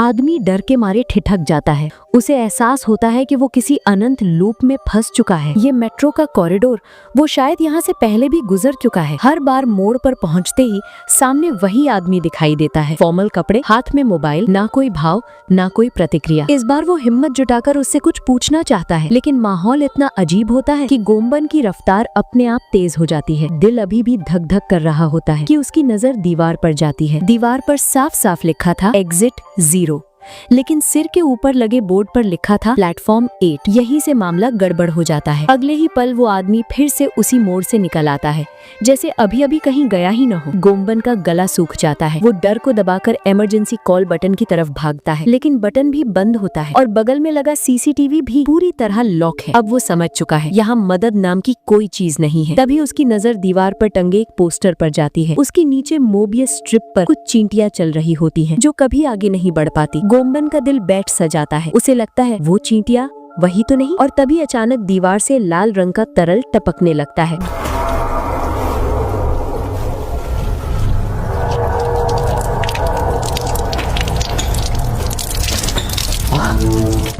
आदमी डर के मारे ठिठक जाता है। उसे एहसास होता है कि वो किसी अनंत लूप में फंस चुका है। ये मेट्रो का कॉरिडोर, वो शायद यहाँ से पहले भी गुजर चुका है। हर बार मोड़ पर पहुँचते ही सामने वही आदमी दिखाई देता है। फॉर्मल कपड़े, हाथ में मोबाइल, ना कोई भाव ना कोई प्रतिक्रिया। इस बार वो हिम्मत जुटाकर उससे कुछ पूछना चाहता है, लेकिन माहौल इतना अजीब होता है कि गोम्बन की रफ्तार अपने आप तेज हो जाती है। दिल अभी भी धक धक कर रहा होता है कि उसकी नजर दीवार पर जाती है। दीवार पर साफ साफ लिखा था एग्जिट 0, लेकिन सिर के ऊपर लगे बोर्ड पर लिखा था प्लेटफॉर्म 8। यहीं से मामला गड़बड़ हो जाता है। अगले ही पल वो आदमी फिर से उसी मोड़ से निकल आता है, जैसे अभी अभी कहीं गया ही न हो। गोम्बन का गला सूख जाता है। वो डर को दबाकर इमरजेंसी कॉल बटन की तरफ भागता है, लेकिन बटन भी बंद होता है और बगल में लगा सीसीटीवी भी पूरी तरह लॉक है। अब वो समझ चुका है यहाँ मदद नाम की कोई चीज नहीं है। तभी उसकी नजर दीवार पर टंगे एक पोस्टर पर जाती है। उसके नीचे मोबियस स्ट्रिप पर कुछ चींटियां चल रही होती हैं, जो कभी आगे नहीं बढ़ पाती। गोम्बन का दिल बैठ सा जाता है। उसे लगता है वो चींटियां वही तो नहीं। और तभी अचानक दीवार से लाल रंग का तरल टपकने लगता है।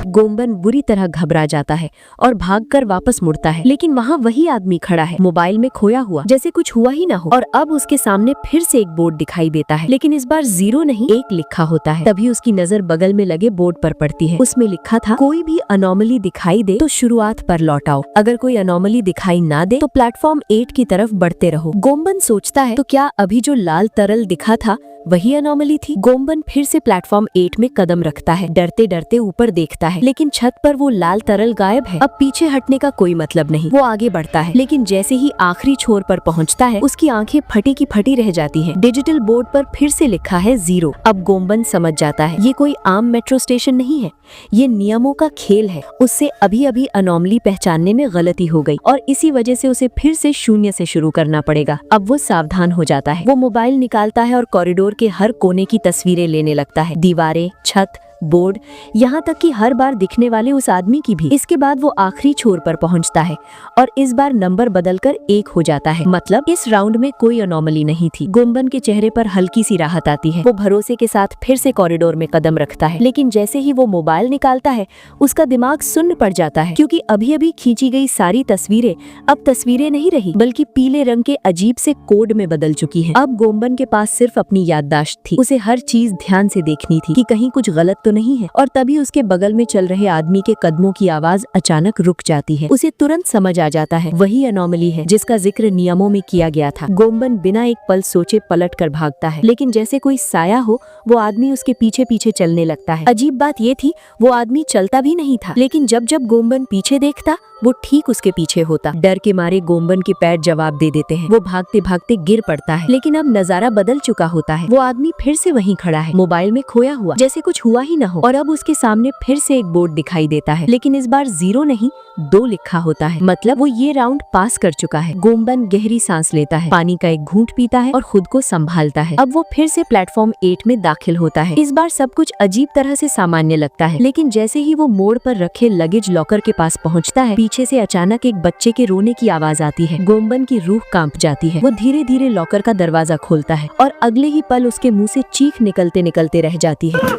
गोम्बन बुरी तरह घबरा जाता है और भागकर वापस मुड़ता है, लेकिन वहाँ वही आदमी खड़ा है, मोबाइल में खोया हुआ, जैसे कुछ हुआ ही ना हो। और अब उसके सामने फिर से एक बोर्ड दिखाई देता है, लेकिन इस बार 0 नहीं 1 लिखा होता है। तभी उसकी नजर बगल में लगे बोर्ड पर पड़ती है। उसमें लिखा था कोई भी अनोमली दिखाई दे तो शुरुआत पर लौट आओ। अगर कोई अनोमली दिखाई ना दे तो प्लेटफॉर्म 8 की तरफ बढ़ते रहो। गोम्बन सोचता है तो क्या अभी जो लाल तरल दिखा था वही अनोमली थी? गोम्बन फिर से प्लेटफॉर्म 8 में कदम रखता है। डरते डरते ऊपर देखता है, लेकिन छत पर वो लाल तरल गायब है। अब पीछे हटने का कोई मतलब नहीं। वो आगे बढ़ता है, लेकिन जैसे ही आखिरी छोर पर पहुंचता है, उसकी आंखें फटी की फटी रह जाती हैं। डिजिटल बोर्ड पर फिर से लिखा है 0। अब गोम्बन समझ जाता है ये कोई आम मेट्रो स्टेशन नहीं है, ये नियमों का खेल है। उससे अभी अभी अनोमली पहचानने में गलती हो गई और इसी वजह से उसे फिर से शून्य से शुरू करना पड़ेगा। अब वो सावधान हो जाता है। वो मोबाइल निकालता है और कॉरिडोर के हर कोने की तस्वीरें लेने लगता है। दीवारें, छत, बोर्ड, यहाँ तक कि हर बार दिखने वाले उस आदमी की भी। इसके बाद वो आखिरी छोर पर पहुँचता है और इस बार नंबर बदलकर 1 हो जाता है। मतलब इस राउंड में कोई अनोमली नहीं थी। गोम्बन के चेहरे पर हल्की सी राहत आती है। वो भरोसे के साथ फिर से कॉरिडोर में कदम रखता है, लेकिन जैसे ही वो मोबाइल निकालता है, उसका दिमाग सुन्न पड़ जाता है, क्योंकि अभी अभी खींची गई सारी तस्वीरें अब तस्वीरें नहीं रही, बल्कि पीले रंग के अजीब से कोड में बदल चुकी है। अब गोम्बन के पास सिर्फ अपनी याददाश्त थी। उसे हर चीज ध्यान से देखनी थी कि कहीं कुछ गलत तो नहीं है। और तभी उसके बगल में चल रहे आदमी के कदमों की आवाज अचानक रुक जाती है। उसे तुरंत समझ आ जाता है वही अनोमली है जिसका जिक्र नियमों में किया गया था। गोम्बन बिना एक पल सोचे पलट कर भागता है, लेकिन जैसे कोई साया हो वो आदमी उसके पीछे पीछे चलने लगता है। अजीब बात ये थी वो आदमी चलता भी नहीं था, लेकिन जब जब गोम्बन पीछे देखता वो ठीक उसके पीछे होता। डर के मारे गोम्बन के पैर जवाब दे देते हैं। वो भागते भागते गिर पड़ता है, लेकिन अब नजारा बदल चुका होता है। वो आदमी फिर से वहीं खड़ा है, मोबाइल में खोया हुआ, जैसे कुछ हुआ ही न हो। और अब उसके सामने फिर से एक बोर्ड दिखाई देता है, लेकिन इस बार 0 नहीं 2 लिखा होता है। मतलब वो ये राउंड पास कर चुका है। गोम्बन गहरी सांस लेता है, पानी का एक घूंट पीता है और खुद को संभालता है। अब वो फिर से प्लेटफॉर्म 8 में दाखिल होता है। इस बार सब कुछ अजीब तरह से सामान्य लगता है, लेकिन जैसे ही वो मोड़ पर रखे लगेज लॉकर के पास पहुँचता है, पीछे से अचानक एक बच्चे के रोने की आवाज आती है। गोम्बन की रूह कांप जाती है। वो धीरे धीरे लॉकर का दरवाजा खोलता है और अगले ही पल उसके मुंह से चीख निकलते निकलते रह जाती है।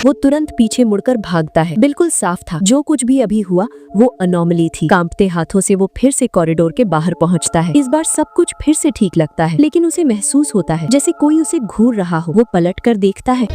वो तुरंत पीछे मुड़कर भागता है। बिल्कुल साफ था जो कुछ भी अभी हुआ वो अनोमली थी। कांपते हाथों से वो फिर से कॉरिडोर के बाहर पहुंचता है। इस बार सब कुछ फिर से ठीक लगता है, लेकिन उसे महसूस होता है जैसे कोई उसे घूर रहा हो। वो पलट कर देखता है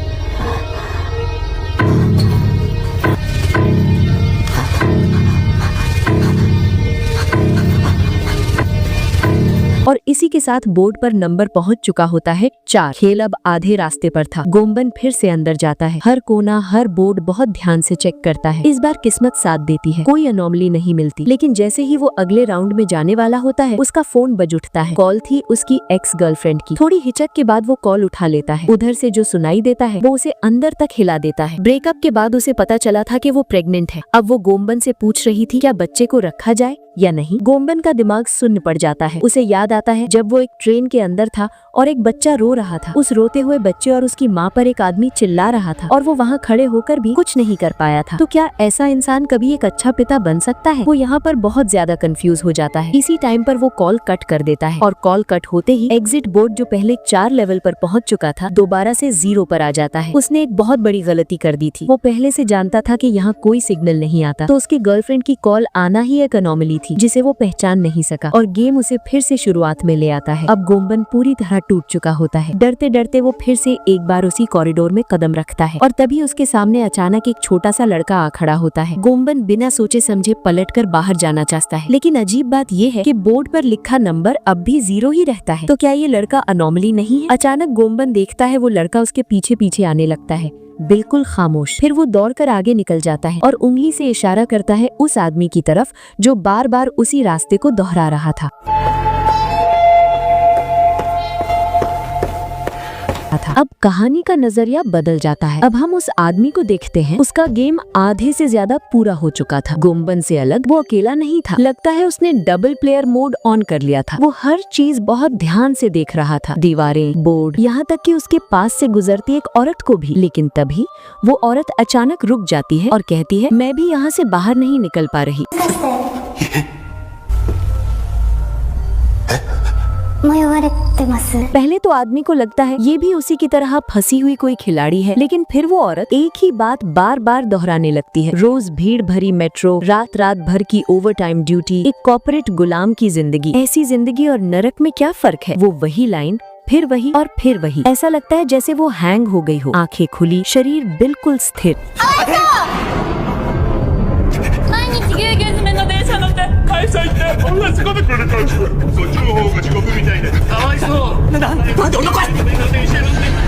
और इसी के साथ बोर्ड पर नंबर पहुंच चुका होता है 4। खेल अब आधे रास्ते पर था। गोम्बन फिर से अंदर जाता है। हर कोना, हर बोर्ड बहुत ध्यान से चेक करता है। इस बार किस्मत साथ देती है, कोई अनोमली नहीं मिलती। लेकिन जैसे ही वो अगले राउंड में जाने वाला होता है, उसका फोन बज उठता है। कॉल थी उसकी एक्स गर्लफ्रेंड की। थोड़ी हिचक के बाद वो कॉल उठा लेता है। उधर से जो सुनाई देता है वो उसे अंदर तक हिला देता है। ब्रेकअप के बाद उसे पता चला था कि वो प्रेग्नेंट है। अब वो गोम्बन से पूछ रही थी क्या बच्चे को रखा जाए। या नहीं। गोम्बन का दिमाग सुन्न पड़ जाता है। उसे याद आता है जब वो एक ट्रेन के अंदर था और एक बच्चा रो रहा था। उस रोते हुए बच्चे और उसकी माँ पर एक आदमी चिल्ला रहा था और वो वहाँ खड़े होकर भी कुछ नहीं कर पाया था। तो क्या ऐसा इंसान कभी एक अच्छा पिता बन सकता है? वो यहाँ पर बहुत ज्यादा कंफ्यूज हो जाता है। इसी टाइम पर वो कॉल कट कर देता है और कॉल कट होते ही एग्जिट बोर्ड जो पहले 4 लेवल पर पहुँच चुका था दोबारा से 0 पर आ जाता है। उसने एक बहुत बड़ी गलती कर दी थी। वो पहले से जानता था कि यहाँ कोई सिग्नल नहीं आता, तो उसकी गर्लफ्रेंड की कॉल आना ही एक अनोमली थी जिसे वो पहचान नहीं सका और गेम उसे फिर से शुरुआत में ले आता है। अब गोम्बन पूरी तरह टूट चुका होता है। डरते डरते वो फिर से एक बार उसी कॉरिडोर में कदम रखता है और तभी उसके सामने अचानक एक छोटा सा लड़का आ खड़ा होता है। गोम्बन बिना सोचे समझे पलटकर बाहर जाना चाहता है, लेकिन अजीब बात ये है कि बोर्ड पर लिखा नंबर अब भी 0 ही रहता है। तो क्या ये लड़का अनोमली नहीं है? अचानक गोम्बन देखता है वो लड़का उसके पीछे पीछे आने लगता है, बिल्कुल खामोश। फिर वो दौड़कर आगे निकल जाता है और उंगली से इशारा करता है उस आदमी की तरफ जो बार बार उसी रास्ते को दोहरा रहा था। अब कहानी का नजरिया बदल जाता है। अब हम उस आदमी को देखते हैं। उसका गेम आधे से ज्यादा पूरा हो चुका था। गोम्बन से अलग वो अकेला नहीं था। लगता है उसने डबल प्लेयर मोड ऑन कर लिया था। वो हर चीज बहुत ध्यान से देख रहा था, दीवारें, बोर्ड, यहाँ तक कि उसके पास से गुजरती एक औरत को भी। लेकिन तभी वो औरत अचानक रुक जाती है और कहती है, मैं भी यहाँ से बाहर नहीं निकल पा रही। पहले तो आदमी को लगता है ये भी उसी की तरह फंसी हुई कोई खिलाड़ी है, लेकिन फिर वो औरत एक ही बात बार बार दोहराने लगती है। रोज भीड़ भरी मेट्रो, रात रात भर की ओवर टाइम ड्यूटी, एक कॉर्पोरेट गुलाम की जिंदगी। ऐसी जिंदगी और नरक में क्या फर्क है? वो वही लाइन, फिर वही और फिर वही। ऐसा लगता है जैसे वो हैंग हो गई हो, आंखें खुली, शरीर बिल्कुल स्थिर।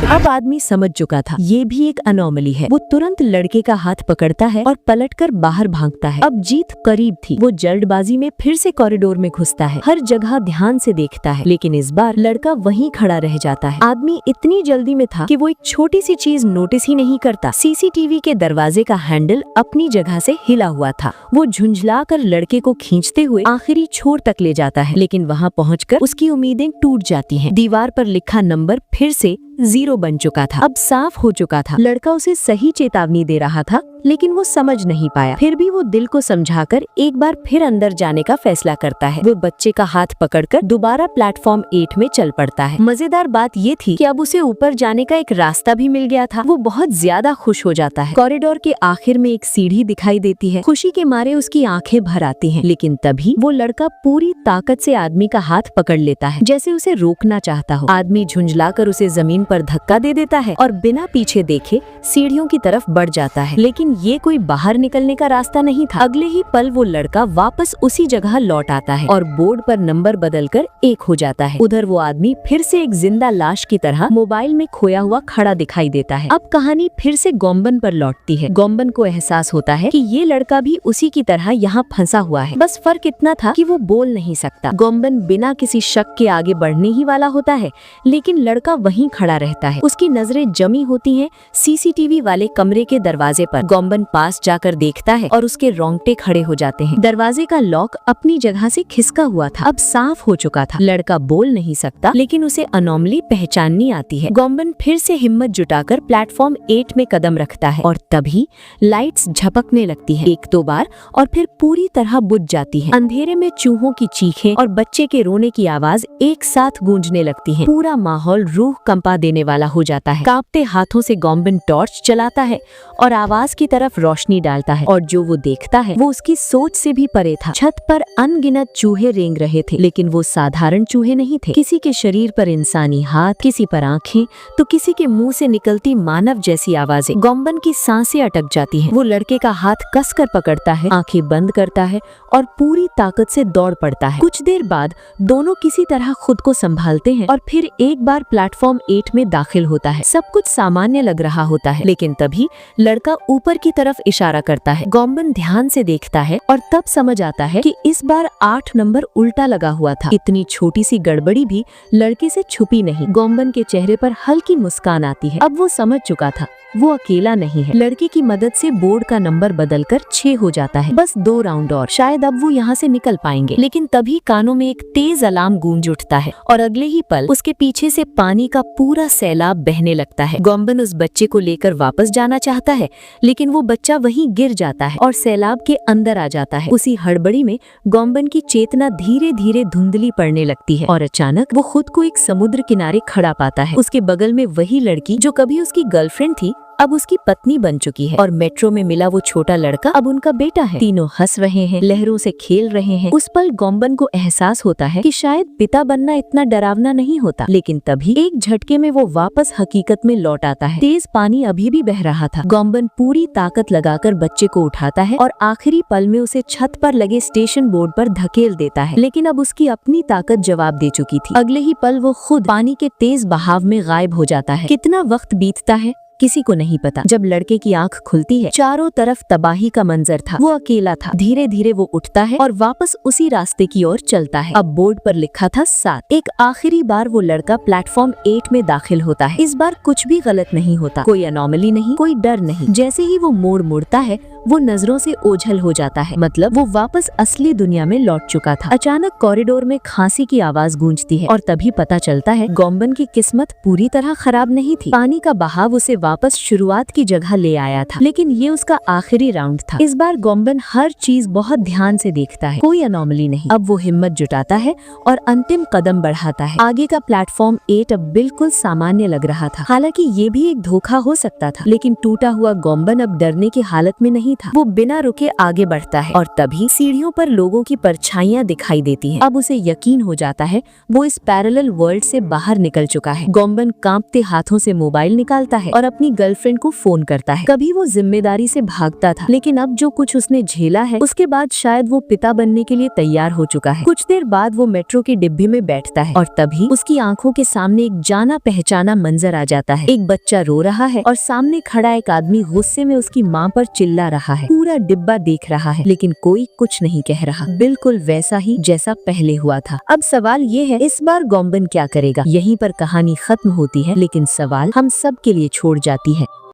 अब आदमी समझ चुका था ये भी एक अनोमली है। वो तुरंत लड़के का हाथ पकड़ता है और पलटकर बाहर भागता है। अब जीत करीब थी। वो जल्दबाजी में फिर से कॉरिडोर में घुसता है, हर जगह ध्यान से देखता है, लेकिन इस बार लड़का वहीं खड़ा रह जाता है। आदमी इतनी जल्दी में था कि वो एक छोटी सी चीज नोटिस ही नहीं करता। सीसीटीवी के दरवाजे का हैंडल अपनी जगह से हिला हुआ था। वो झुंझलाकर लड़के को खींचते हुए आखिरी छोर तक ले जाता है, लेकिन वहाँ पहुंचकर उसकी उम्मीदें टूट जाती हैं। दीवार पर लिखा नंबर फिर से 0 बन चुका था। अब साफ हो चुका था लड़का उसे सही चेतावनी दे रहा था, लेकिन वो समझ नहीं पाया। फिर भी वो दिल को समझाकर एक बार फिर अंदर जाने का फैसला करता है। वो बच्चे का हाथ पकड़कर दोबारा प्लेटफॉर्म 8 में चल पड़ता है। मजेदार बात ये थी कि अब उसे ऊपर जाने का एक रास्ता भी मिल गया था। वो बहुत ज्यादा खुश हो जाता है। कॉरिडोर के आखिर में एक सीढ़ी दिखाई देती है। खुशी के मारे उसकी आंखें भर आती हैं, लेकिन तभी वो लड़का पूरी ताकत से आदमी का हाथ पकड़ लेता है, जैसे उसे रोकना चाहता हो। आदमी झुंझलाकर उसे जमीन पर धक्का दे देता है और बिना पीछे देखे सीढ़ियों की तरफ बढ़ जाता है। लेकिन ये कोई बाहर निकलने का रास्ता नहीं था। अगले ही पल वो लड़का वापस उसी जगह लौट आता है और बोर्ड पर नंबर बदलकर 1 हो जाता है। उधर वो आदमी फिर से एक जिंदा लाश की तरह मोबाइल में खोया हुआ खड़ा दिखाई देता है। अब कहानी फिर से गोम्बन पर लौटती है। गोम्बन को एहसास होता है कि ये लड़का भी उसी की तरह यहाँ फंसा हुआ है, बस फर्क इतना था कि वो बोल नहीं सकता। गोम्बन बिना किसी शक के आगे बढ़ने ही वाला होता है, लेकिन लड़का वहीं खड़ा रहता है। उसकी नजरें जमी होती हैं सीसीटीवी वाले कमरे के दरवाजे पर। गोम्बन पास जाकर देखता है और उसके रोंगटे खड़े हो जाते हैं। दरवाजे का लॉक अपनी जगह से खिसका हुआ था, अब साफ हो चुका था। लड़का बोल नहीं सकता, लेकिन उसे अनोमली पहचाननी आती है। गोम्बन फिर से हिम्मत जुटाकर प्लेटफॉर्म 8 में कदम रखता है और तभी लाइट्स झपकने लगती हैं, 1-2 बार, और फिर पूरी तरह बुझ जाती हैं। अंधेरे में चूहों की चीखें और बच्चे के रोने की आवाज एक साथ गूंजने लगती है। पूरा माहौल रूह कंपा देने वाला हो जाता है। कांपते हाथों से गोम्बन टॉर्च चलाता है और आवाज की तरफ रोशनी डालता है, और जो वो देखता है वो उसकी सोच से भी परे था। छत पर अनगिनत चूहे रेंग रहे थे, लेकिन वो साधारण चूहे नहीं थे। किसी के शरीर पर इंसानी हाथ, किसी पर आंखें, तो किसी के मुंह से निकलती मानव जैसी आवाजें। गोम्बन की सांसें अटक जाती हैं। वो लड़के का हाथ कसकर पकड़ता है, आंखें बंद करता है और पूरी ताकत से दौड़ पड़ता है। कुछ देर बाद दोनों किसी तरह खुद को संभालते हैं और फिर एक बार प्लेटफॉर्म 8 में दाखिल होता है। सब कुछ सामान्य लग रहा होता है, लेकिन तभी लड़का ऊपर की तरफ इशारा करता है। गोम्बन ध्यान से देखता है और तब समझ आता है कि इस बार 8 नंबर उल्टा लगा हुआ था। इतनी छोटी सी गड़बड़ी भी लड़के से छुपी नहीं। गोम्बन के चेहरे पर हल्की मुस्कान आती है। अब वो समझ चुका था वो अकेला नहीं है। लड़के की मदद से बोर्ड का नंबर बदलकर 6 हो जाता है। बस 2 राउंड और, शायद अब वो यहाँ से निकल पाएंगे। लेकिन तभी कानों में एक तेज अलार्म गूंज उठता है और अगले ही पल उसके पीछे से पानी का पूरा सैलाब बहने लगता है। गोम्बन उस बच्चे को लेकर वापस जाना चाहता है, लेकिन वो बच्चा वहीं गिर जाता है और सैलाब के अंदर आ जाता है। उसी हड़बड़ी में गोम्बन की चेतना धीरे धीरे धुंधली पड़ने लगती है और अचानक वो खुद को एक समुद्र किनारे खड़ा पाता है। उसके बगल में वही लड़की जो कभी उसकी गर्लफ्रेंड थी, अब उसकी पत्नी बन चुकी है, और मेट्रो में मिला वो छोटा लड़का अब उनका बेटा है। तीनों हंस रहे हैं, लहरों से खेल रहे हैं। उस पल गोम्बन को एहसास होता है कि शायद पिता बनना इतना डरावना नहीं होता। लेकिन तभी एक झटके में वो वापस हकीकत में लौट आता है। तेज पानी अभी भी बह रहा था। गोम्बन पूरी ताकत लगाकर बच्चे को उठाता है और आखिरी पल में उसे छत पर लगे स्टेशन बोर्ड पर धकेल देता है। लेकिन अब उसकी अपनी ताकत जवाब दे चुकी थी। अगले ही पल वो खुद पानी के तेज बहाव में गायब हो जाता है। कितना वक्त बीतता है किसी को नहीं पता। जब लड़के की आंख खुलती है, चारों तरफ तबाही का मंजर था। वो अकेला था। धीरे धीरे वो उठता है और वापस उसी रास्ते की ओर चलता है। अब बोर्ड पर लिखा था 7। एक आखिरी बार वो लड़का प्लेटफॉर्म 8 में दाखिल होता है। इस बार कुछ भी गलत नहीं होता, कोई अनोमली नहीं, कोई डर नहीं। जैसे ही वो मोड़ मुड़ता है, वो नजरों से ओझल हो जाता है। मतलब वो वापस असली दुनिया में लौट चुका था। अचानक कॉरिडोर में खांसी की आवाज गूंजती है और तभी पता चलता है गोम्बन की किस्मत पूरी तरह खराब नहीं थी। पानी का बहाव उसे वापस शुरुआत की जगह ले आया था, लेकिन ये उसका आखिरी राउंड था। इस बार गोम्बन हर चीज बहुत ध्यान से देखता है, कोई अनोमली नहीं। अब वो हिम्मत जुटाता है और अंतिम कदम बढ़ाता है। आगे का प्लेटफॉर्म 8 अब बिल्कुल सामान्य लग रहा था। हालांकि ये भी एक धोखा हो सकता था, लेकिन टूटा हुआ गोम्बन अब डरने की हालत में नहीं था। वो बिना रुके आगे बढ़ता है और तभी सीढ़ियों पर लोगों की परछाइयां दिखाई देती हैं। अब उसे यकीन हो जाता है वो इस पैरेलल वर्ल्ड से बाहर निकल चुका है। गोम्बन कांपते हाथों से मोबाइल निकालता है और अपनी गर्लफ्रेंड को फोन करता है। कभी वो जिम्मेदारी से भागता था, लेकिन अब जो कुछ उसने झेला है, उसके बाद शायद वो पिता बनने के लिए तैयार हो चुका है। कुछ देर बाद वो मेट्रो के डिब्बे में बैठता है और तभी उसकी आंखों के सामने एक जाना पहचाना मंजर आ जाता है। एक बच्चा रो रहा है और सामने खड़ा एक आदमी गुस्से में उसकी माँ पर चिल्ला रहा है। पूरा डिब्बा देख रहा है, लेकिन कोई कुछ नहीं कह रहा। बिल्कुल वैसा ही जैसा पहले हुआ था। अब सवाल ये है, इस बार गोम्बन क्या करेगा? यहीं पर कहानी खत्म होती है, लेकिन सवाल हम सब के लिए छोड़ जाती है।